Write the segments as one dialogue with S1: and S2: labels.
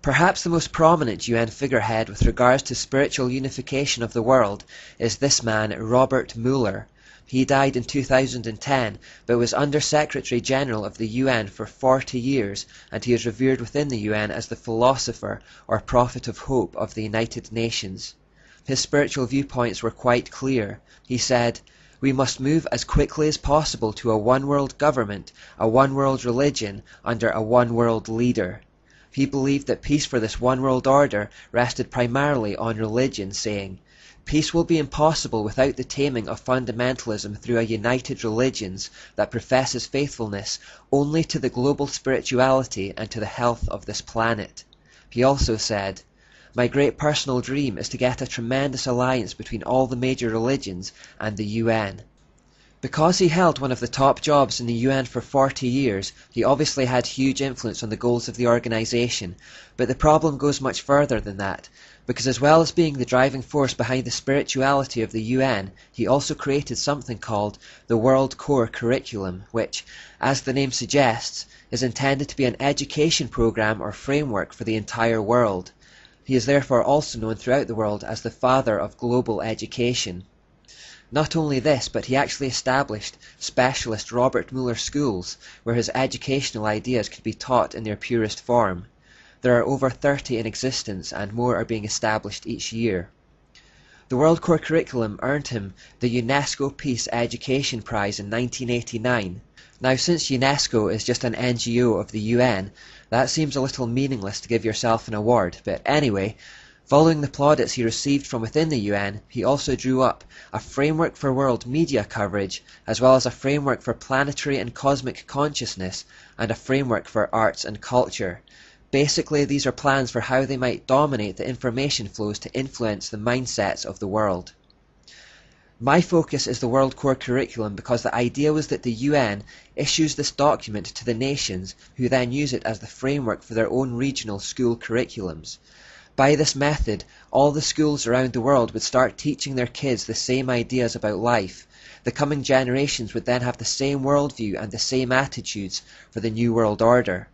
S1: Perhaps the most prominent UN figurehead with regards to spiritual unification of the world is this man, Robert Mueller. He died in 2010, but was Under-Secretary General of the UN for 40 years, and he is revered within the UN as the philosopher or prophet of hope of the United Nations. His spiritual viewpoints were quite clear. He said, "We must move as quickly as possible to a one-world government, a one-world religion, under a one-world leader." He believed that peace for this one-world order rested primarily on religion, saying, "Peace will be impossible without the taming of fundamentalism through a united religion that professes faithfulness only to the global spirituality and to the health of this planet." He also said, "My great personal dream is to get a tremendous alliance between all the major religions and the UN." Because he held one of the top jobs in the UN for 40 years, he obviously had huge influence on the goals of the organization, but the problem goes much further than that, because as well as being the driving force behind the spirituality of the UN, he also created something called the World Core Curriculum, which, as the name suggests, is intended to be an education program or framework for the entire world. He is therefore also known throughout the world as the father of global education. Not only this, but he actually established specialist Robert Mueller schools, where his educational ideas could be taught in their purest form. There are over 30 in existence, and more are being established each year. The World Core Curriculum earned him the UNESCO Peace Education Prize in 1989. Now, since UNESCO is just an NGO of the UN, that seems a little meaningless to give yourself an award, but anyway, following the plaudits he received from within the UN, he also drew up a framework for world media coverage, as well as a framework for planetary and cosmic consciousness, and a framework for arts and culture. Basically, these are plans for how they might dominate the information flows to influence the mindsets of the world. My focus is the World Core Curriculum because the idea was that the UN issues this document to the nations, who then use it as the framework for their own regional school curriculums. By this method, all the schools around the world would start teaching their kids the same ideas about life. The coming generations would then have the same worldview and the same attitudes for the New World Order.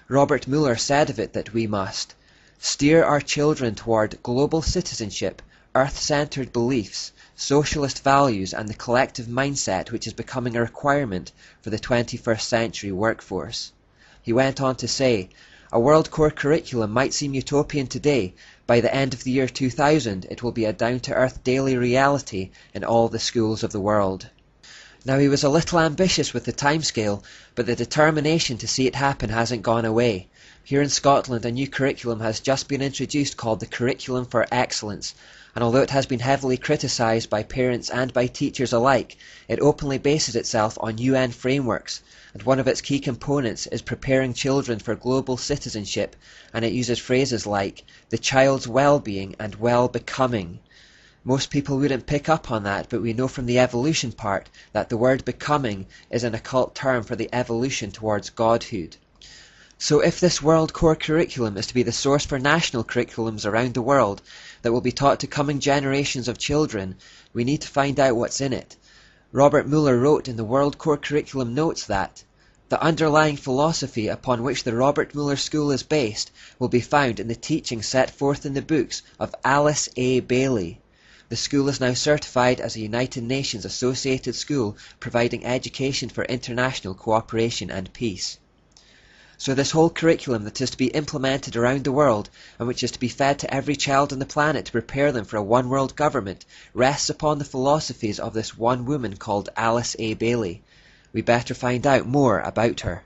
S1: Robert Mueller said of it that we must steer our children toward global citizenship, earth-centered beliefs, socialist values, and the collective mindset which is becoming a requirement for the 21st century workforce. He went on to say, "A World Core Curriculum might seem utopian today. By the end of the year 2000, it will be a down-to-earth daily reality in all the schools of the world." Now, he was a little ambitious with the timescale, but the determination to see it happen hasn't gone away. Here in Scotland, a new curriculum has just been introduced called the Curriculum for Excellence, and although it has been heavily criticised by parents and by teachers alike, it openly bases itself on UN frameworks, and one of its key components is preparing children for global citizenship, and it uses phrases like the child's well-being and well-becoming. Most people wouldn't pick up on that, but we know from the evolution part that the word becoming is an occult term for the evolution towards godhood. So if this World Core Curriculum is to be the source for national curriculums around the world that will be taught to coming generations of children, we need to find out what's in it. Robert Mueller wrote in the World Core Curriculum notes that the underlying philosophy upon which the Robert Mueller School is based will be found in the teachings set forth in the books of Alice A. Bailey. The school is now certified as a United Nations associated school providing education for international cooperation and peace. So this whole curriculum that is to be implemented around the world and which is to be fed to every child on the planet to prepare them for a one-world government rests upon the philosophies of this one woman called Alice A. Bailey. We better find out more about her.